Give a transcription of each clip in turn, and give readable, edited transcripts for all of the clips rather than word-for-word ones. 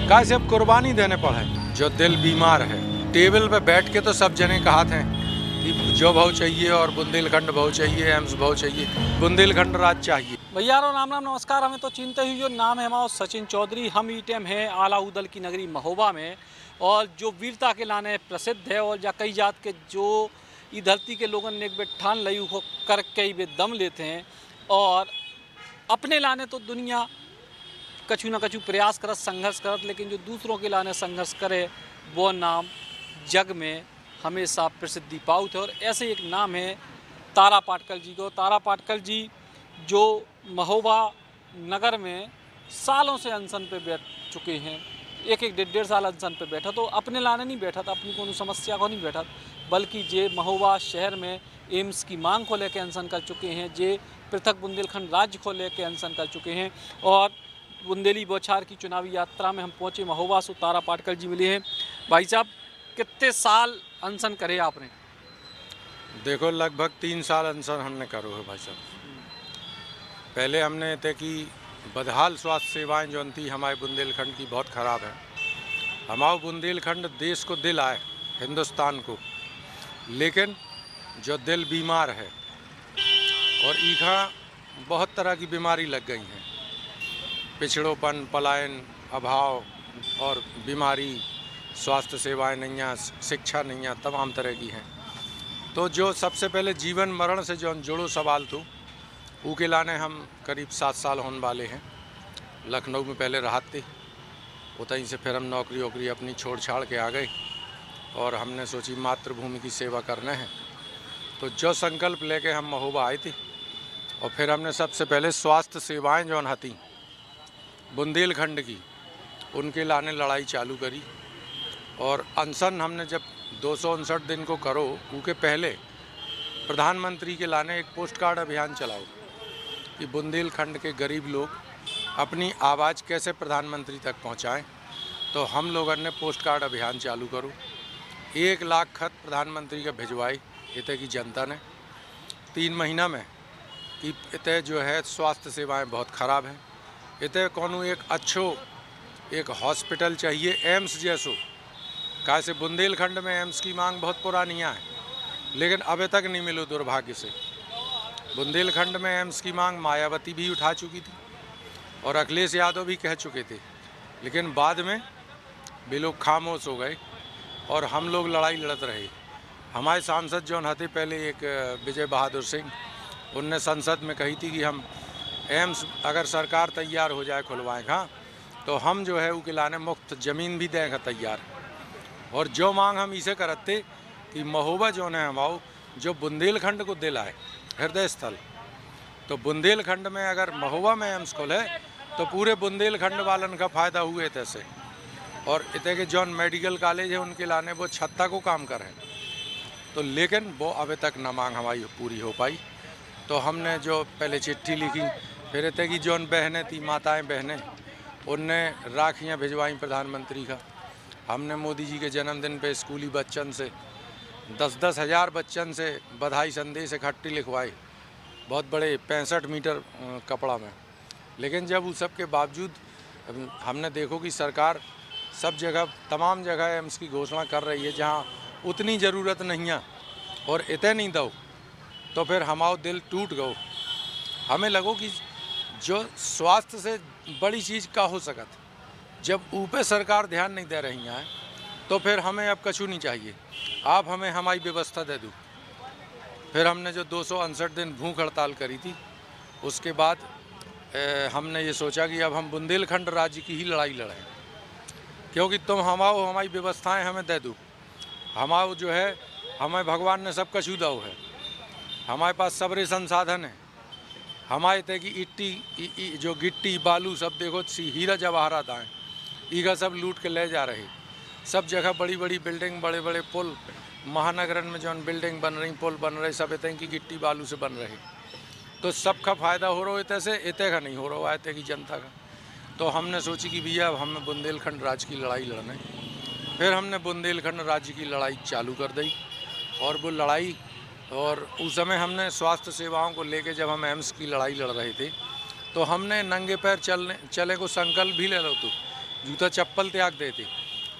कैसे अब कुर्बानी देने पड़े। जो दिल बीमार है, टेबल पे बैठ के तो सब जने कहा थे कि जो भाव चाहिए और बुंदेलखंड भाव चाहिए, एम्स भाव चाहिए, बुंदेलखंड राज चाहिए। भैया राम राम नमस्कार। हमें तो चिंता हुई जो नाम है हमारा सचिन चौधरी। हम ईटेम हैं आला उदल की नगरी महोबा में, और जो वीरता के लाने प्रसिद्ध है और या कई जात के जो ई धरती के लोगों ने एक बेर ठान लई हो कर कई बे दम लेते हैं, और अपने लाने तो दुनिया कछु ना कछु प्रयास करत, संघर्ष करत, लेकिन जो दूसरों के लाने संघर्ष करे वो नाम जग में हमेशा प्रसिद्धि पाउत है। और ऐसे एक नाम है तारा पाटकर जी को। तारा पाटकर जी जो महोबा नगर में सालों से अनशन पे बैठ चुके हैं, एक एक 1.5 साल अनशन पे बैठा, तो अपने लाने नहीं बैठा था, अपनी कोनो समस्या को नहीं बैठा, बल्कि जे महोबा शहर में एम्स की मांग को लेकर अनशन कर चुके हैं, जे पृथक बुंदेलखंड राज्य को लेकर अनशन कर चुके हैं। और बुंदेली बौछार की चुनावी यात्रा में हम पहुँचे महोबा से, तारा पाटकर जी मिले हैं। भाई साहब, कितने साल अनशन करे आपने? देखो, लगभग 3 साल अनशन हमने करो है भाई साहब। पहले हमने तय कि बदहाल स्वास्थ्य सेवाएं जो थी हमारे बुंदेलखंड की बहुत ख़राब है। हमारा बुंदेलखंड देश को दिल आए, हिंदुस्तान को, लेकिन जो दिल बीमार है और ईखा बहुत तरह की बीमारी लग गई हैं, पिछड़ोपन, पलायन, अभाव और बीमारी, स्वास्थ्य सेवाएं नहीं हैं, शिक्षा नहीं है, तमाम तरह की हैं। तो जो सबसे पहले जीवन मरण से जो जुड़ो सवाल तो ऊके लाने हम करीब 7 साल होने वाले हैं। लखनऊ में पहले राहत थी, उतहीं से फिर हम नौकरी वोकरी अपनी छोड़ छाड़ के आ गए और हमने सोची मातृभूमि की सेवा करना है। तो जो संकल्प लेके हम महोबा आए थे, और फिर हमने सबसे पहले स्वास्थ्य सेवाएं जो हती बुंदेलखंड की, उनके लाने लड़ाई चालू करी। और अनशन हमने जब 259 दिन को करो, उसके पहले प्रधानमंत्री के लाने एक पोस्ट कार्ड अभियान चलाओ कि बुंदेलखंड के गरीब लोग अपनी आवाज़ कैसे प्रधानमंत्री तक पहुंचाएं। तो हम लोगों ने पोस्ट कार्ड अभियान चालू करो, 1 लाख खत प्रधानमंत्री का भिजवाई इतने की जनता ने 3 महीना में कि इतने जो है स्वास्थ्य सेवाएं बहुत ख़राब हैं, इतने कौन एक अच्छो एक हॉस्पिटल चाहिए, एम्स जैसो। कैसे बुंदेलखंड में एम्स की मांग बहुत पुरानी है, लेकिन अभी तक नहीं मिलो दुर्भाग्य से। बुंदेलखंड में एम्स की मांग मायावती भी उठा चुकी थी और अखिलेश यादव भी कह चुके थे, लेकिन बाद में वे लोग खामोश हो गए और हम लोग लड़ाई लड़ते रहे। हमारे सांसद जो हते पहले एक विजय बहादुर सिंह, उनने संसद में कही थी कि हम एम्स अगर सरकार तैयार हो जाए खुलवाएँ, हाँ, तो हम जो है वो लाने मुफ्त ज़मीन भी देंगे तैयार। और जो मांग हम इसे करते कि महोबा जो है हमारा जो बुंदेलखंड को दिल आए, हृदय स्थल, तो बुंदेलखंड में अगर महोबा में एम्स खोले तो पूरे बुंदेलखंड वालन का फ़ायदा हुए तैसे। और इतने के जौन मेडिकल कॉलेज है उनके लाने वो 36 को काम कर रहे हैं, तो लेकिन वो अभी तक ना मांग हमारी पूरी हो पाई। तो हमने जो पहले चिट्ठी लिखी, फिर इतने की जौन बहनें थी, माताएं बहनें, उनने राखियाँ भिजवाई प्रधानमंत्री का। हमने मोदी जी के जन्मदिन पे स्कूली बच्चन से 10-10 हज़ार बच्चन से बधाई संदेश इकट्ठी लिखवाए, बहुत बड़े 65 मीटर कपड़ा में। लेकिन जब उस सब के बावजूद हमने देखो कि सरकार सब जगह, तमाम जगह एम्स की घोषणा कर रही है जहां उतनी ज़रूरत नहीं है और इतने नहीं दो, तो फिर हमारा दिल टूट गो। हमें लगो कि जो स्वास्थ्य से बड़ी चीज़ का हो सकत, जब ऊपर सरकार ध्यान नहीं दे रही है, तो फिर हमें अब कछु नहीं चाहिए, आप हमें हमारी व्यवस्था दे दो। फिर हमने जो 259 दिन भूख हड़ताल करी थी, उसके बाद हमने ये सोचा कि अब हम बुंदेलखंड राज्य की ही लड़ाई लड़ें, क्योंकि तुम हमारी व्यवस्थाएं हमें दे दो। हमारा जो है, हमें भगवान ने सब कछु दो है, हमारे पास सबरे संसाधन है। हमारे तय की इट्टी जो गिट्टी बालू सब देखो, हीरा जवाहरात आए, ईगा सब लूट के ले जा रहे। सब जगह बड़ी बड़ी बिल्डिंग, बड़े बड़े पुल, महानगरन में जो बिल्डिंग बन रही, पुल बन रहे, सब इतने की गिट्टी बालू से बन रहे। तो सबका फ़ायदा हो रहा है, इतने से इतने का नहीं हो रहा है, इतने की जनता का। तो हमने सोची कि भैया अब हमें बुंदेलखंड राज्य की लड़ाई लड़ना है। फिर हमने बुंदेलखंड राज्य की लड़ाई चालू कर दी, और वो लड़ाई, और उस समय हमने स्वास्थ्य सेवाओं को लेके जब हम एम्स की लड़ाई लड़ रहे थे, तो हमने नंगे पैर चले को संकल्प भी ले लो तो जूता चप्पल त्याग देते।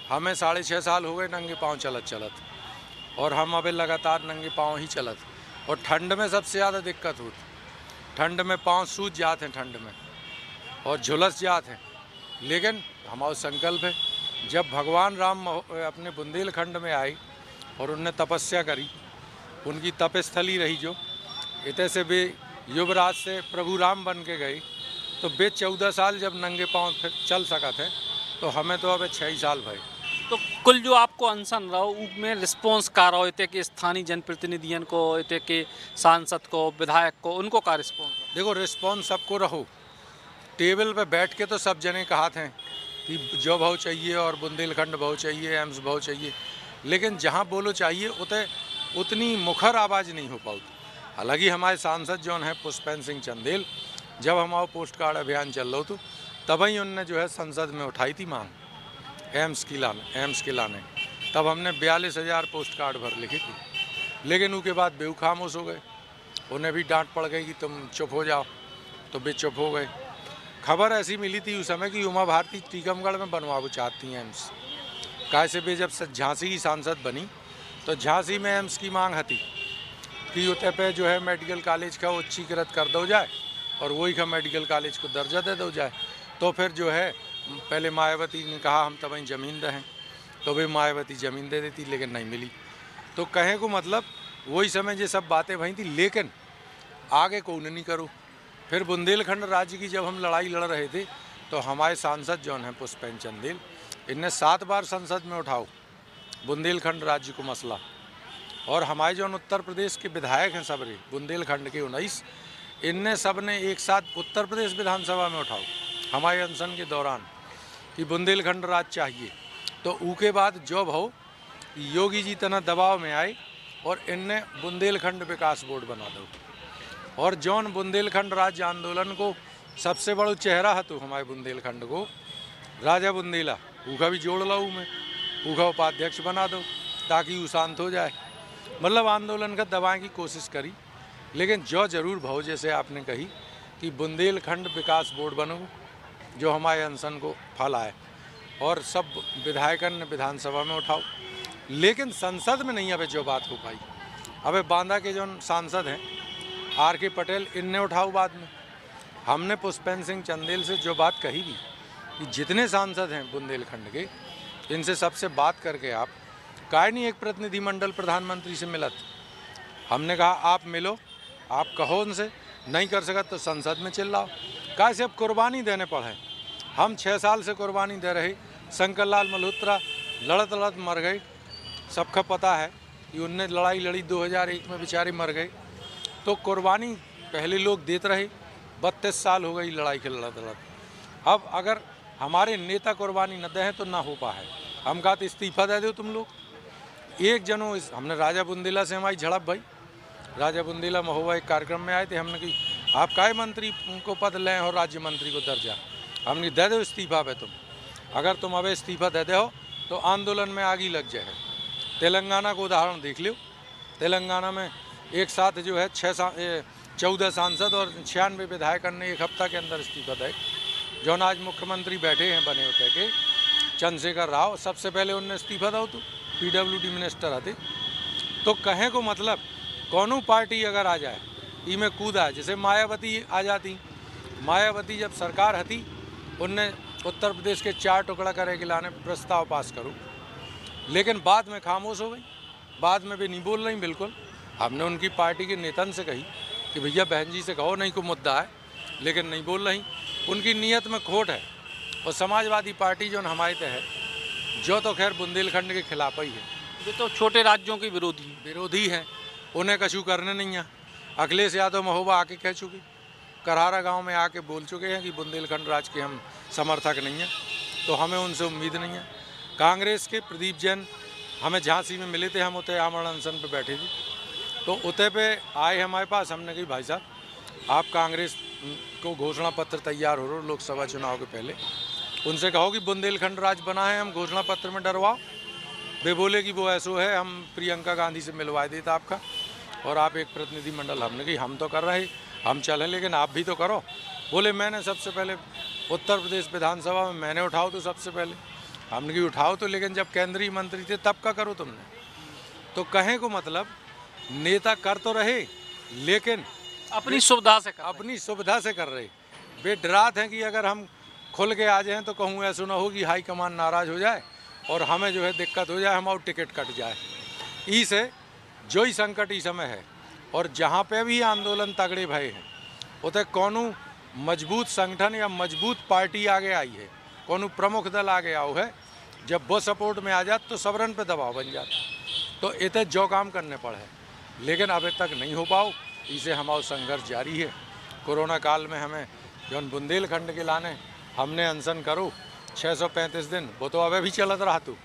हमें 6.5 साल हो गए नंगे पाँव चलत चलत, और हम अबे लगातार नंगे पाँव ही चलत। और ठंड में सबसे ज़्यादा दिक्कत होती, ठंड में पाँव सूज जाते हैं ठंड में और झुलस जाते हैं। लेकिन हमारा संकल्प है, जब भगवान राम अपने बुंदेलखंड में आए और उनने तपस्या करी, उनकी तपस्थली रही जो, इतने से वे युवराज से प्रभु राम बन के गए, तो वे 14 साल जब नंगे पाँव फिर चल सका थे, तो हमें तो अब 6 साल भय। तो कुल जो आपको अनशन रहो उसमें रिस्पॉन्स का रहो, इतने के स्थानीय जनप्रतिनिधियन को, इतने के सांसद को, विधायक को, उनको का रिस्पॉन्स? देखो रिस्पॉन्स सबको रहो, टेबल पे बैठ के तो सब जने कहा थे कि जो भाव चाहिए और बुंदेलखंड भाव चाहिए, एम्स भाव चाहिए, लेकिन जहाँ बोलो चाहिए उतनी मुखर आवाज़ नहीं हो पाती। हालांकि हमारे सांसद जो हैं पुष्पेंद्र सिंह चंदेल, जब हमारा पोस्ट कार्ड अभियान चल रहा तो तभी उनने जो है संसद में उठाई थी मांग एम्स के लाने, तब हमने 42,000 पोस्ट कार्ड भर लिखी थी। लेकिन उसके बाद बेहू खामोश हो गए, उन्हें भी डांट पड़ गई कि तुम चुप हो जाओ, तो वे चुप हो गए। खबर ऐसी मिली थी उस समय कि उमा भारती टीकमगढ़ में बनवाना चाहती हैं एम्स। कैसे भी जब झांसी की सांसद बनी तो झांसी में एम्स की मांग थी कि उतने पे जो है मेडिकल कॉलेज का उच्चीकृत कर दो जाए और वही का मेडिकल कॉलेज को दर्जा दे दो जाए। तो फिर जो है पहले मायावती ने कहा हम तब वहीं ज़मीन दें, तो वे मायावती ज़मीन दे देती, लेकिन नहीं मिली। तो कहे को मतलब वही समय ये सब बातें वहीं थी, लेकिन आगे कौन नहीं करो। फिर बुंदेलखंड राज्य की जब हम लड़ाई लड़ रहे थे तो हमारे सांसद जो हैं पुष्पेंद्र चंदेल, इनने 7 बार संसद में उठाओ बुंदेलखंड राज्य को मसला। और हमारे जो उत्तर प्रदेश के विधायक हैं सबरे बुंदेलखंड के 19, इनने सब ने एक साथ उत्तर प्रदेश विधानसभा में उठाओ हमारे अनशन के दौरान कि बुंदेलखंड राज्य चाहिए। तो उसके बाद जो भाव योगी जी तना दबाव में आए और इनने बुंदेलखंड विकास बोर्ड बना दो। और जौन बुंदेलखंड राज्य आंदोलन को सबसे बड़ा चेहरा है तो हमारे बुंदेलखंड को राजा बुंदेला, ऊका भी जोड़ लो में, ऊका उपाध्यक्ष बना दो ताकि वो शांत हो जाए। मतलब आंदोलन का दबाने की कोशिश करी, लेकिन जो जरूर भाव जैसे आपने कही कि बुंदेलखंड विकास बोर्ड बनो, जो हमारे अनशन को फल आए और सब विधायकन ने विधानसभा में उठाओ, लेकिन संसद में नहीं अबे जो बात हो पाई। अबे बांदा के जो सांसद हैं RK पटेल, इनने उठाओ बाद में। हमने पुष्पेंद्र सिंह चंदेल से जो बात कही थी कि जितने सांसद हैं बुंदेलखंड के, इनसे सबसे बात करके आप काहे नहीं एक प्रतिनिधिमंडल प्रधानमंत्री से मिलत। हमने कहा आप मिलो, आप कहो उनसे, नहीं कर सकत तो संसद में चिल्लाओ। काहे से अब कुर्बानी देने पड़े। हम 6 साल से कुर्बानी दे रहे। शंकर लाल मल्होत्रा लड़त लड़त मर गए, सबका पता है कि उनने लड़ाई लड़ी 2001 में, बेचारे मर गए। तो कुर्बानी पहले लोग देते रहे, 32 साल हो गई लड़ाई के लड़त लड़त। अब अगर हमारे नेता कुर्बानी न दें तो ना हो पाए। हम कहा तो इस्तीफा दे दो तुम लोग। एक जनों हमने राजा बुंदेला से हमारी झड़प भाई, राजा बुंदेला महोबा एक कार्यक्रम में आए थे, हमने कही आप काय मंत्री को पद लें और राज्य मंत्री को दर्जा, हमने दे दो इस्तीफा पे तुम। अगर तुम अब इस्तीफा दे दे हो तो आंदोलन में आगे लग जाए। तेलंगाना को उदाहरण देख लो, तेलंगाना में एक साथ जो है 14 सांसद और 96 विधायक ने एक हफ्ता के अंदर इस्तीफा दे। जो आज मुख्यमंत्री बैठे हैं बने होते के चंद्रशेखर राव, सबसे पहले उनने इस्तीफा दो तो PWD मिनिस्टर आते। तो कहें को मतलब कौनों पार्टी अगर आ जाए इमें कूदा, जैसे मायावती आ जाती। मायावती जब सरकार हती, उनने उत्तर प्रदेश के 4 टुकड़ा करे के लाने प्रस्ताव पास करूँ, लेकिन बाद में खामोश हो गई, बाद में भी नहीं बोल रही बिल्कुल। हमने उनकी पार्टी के नेतन से कही कि भैया बहन जी से कहो नहीं कोई मुद्दा है, लेकिन नहीं बोल रही। उनकी नीयत में खोट है। और समाजवादी पार्टी जो हमारे है, जो तो खैर बुंदेलखंड के खिलाफ ही है, ये तो छोटे राज्यों के विरोधी हैं, उन्हें कछु करने नहीं है। अखिलेश यादव महोबा आके कह चुके, करहारा गांव में आके बोल चुके हैं कि बुंदेलखंड राज्य के हम समर्थक नहीं हैं, तो हमें उनसे उम्मीद नहीं है। कांग्रेस के प्रदीप जैन हमें झांसी में मिले थे, हम उतने आमरण अनशन पर बैठे थे, तो उतने पे आए हमारे पास। हमने कही भाई साहब आप कांग्रेस को घोषणा पत्र तैयार हो रहे लोकसभा चुनाव के पहले, उनसे कहो कि बुंदेलखंड राज्य बना है, हम घोषणा पत्र में डरवाओ। वे बोले कि वो ऐसो है, हम प्रियंका गांधी से मिलवा देता आपका और आप एक प्रतिनिधिमंडल। हमने कही हम तो कर रहे, हम चलें, लेकिन आप भी तो करो। बोले मैंने सबसे पहले उत्तर प्रदेश विधानसभा में मैंने उठाओ तो सबसे पहले हमने की उठाओ तो, लेकिन जब केंद्रीय मंत्री थे तब का करो तुमने। तो कहें को मतलब नेता कर तो रहे लेकिन अपनी सुविधा से कर रहे हैं। अपनी सुविधा से कर रहे। वे डराते हैं कि अगर हम खुल के आ जाएं तो कहूँ ऐसा ना हो कि हाईकमान नाराज़ हो जाए और हमें जो है दिक्कत हो जाए, हमारा टिकट कट जाए। इसे जो ही संकट इस समय है और जहाँ पे भी आंदोलन तगड़े भये हैं उतने कौनू मजबूत संगठन या मजबूत पार्टी आगे आई है, कौनू प्रमुख दल आगे आओ है। जब वो सपोर्ट में आ जात तो सबरन पे दबाव बन जाता, तो इतने जो काम करने पड़े, लेकिन अभी तक नहीं हो पाओ। इसे हमारा संघर्ष जारी है। कोरोना काल में हमें जौन बुंदेलखंड के लाने हमने अनशन करो 635 दिन, वो तो अभी भी चलत रहा तू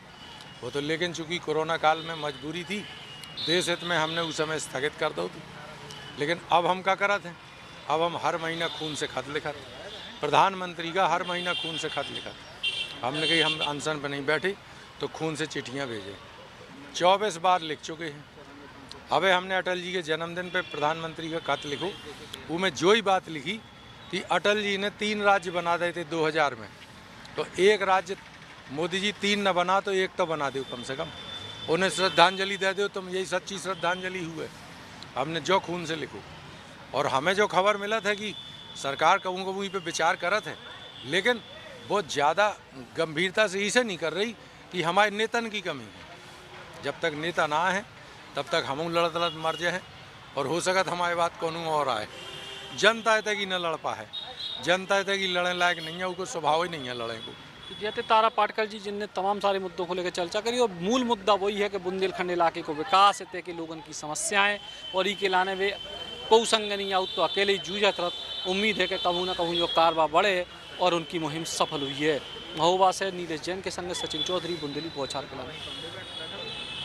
वो तो, लेकिन चूँकि कोरोना काल में मजबूरी थी, देश हित में हमने उस समय स्थगित कर दो थी। लेकिन अब हम क्या करत हैं, अब हम हर महीना खून से खत लिखत, प्रधानमंत्री का हर महीना खून से खत लिखत। हमने कही हम अनशन पर नहीं बैठे तो खून से चिट्ठियाँ भेजे, 24 बार लिख चुके हैं। अबे हमने अटल जी के जन्मदिन पे प्रधानमंत्री का खत लिखो, वो में जो ही बात लिखी कि अटल जी ने 3 राज्य बना दिए थे 2000 में, तो एक राज्य मोदी जी 3 न बना तो एक तो बना दो कम से कम, उन्हें श्रद्धांजलि दे दो। तुम यही सच्ची श्रद्धांजलि हुए। हमने जो खून से लिखो, और हमें जो खबर मिला था कि सरकार कहूँ को वहीं पे विचार करत है, लेकिन बहुत ज़्यादा गंभीरता से इसे नहीं कर रही कि हमारे नेतन की कमी है। जब तक नेता ना है तब तक हम लड़त लड़त मर जाए, और हो सकत हमारे बात कौनू और आए। जनता है कि न लड़ पाए, जनता है कि लड़ने लायक नहीं है, उसको स्वभाव ही नहीं है लड़ने को। जैसे तारा पाटकर जी जिनने तमाम सारे मुद्दों को लेकर चर्चा करी, और मूल मुद्दा वही है कि बुंदेलखंड इलाके को विकास है के लोगों की समस्याएं, और ई के लाने वे कोई संग नहीं आउट तो अकेले ही जूझत रह। उम्मीद है कि कहूँ ना कहूँ जो कारवा बढ़े और उनकी मुहिम सफल हुई है। महोबा से नीलेश जैन के संग सचिन चौधरी, बुंदेली पहुँचा के लाने।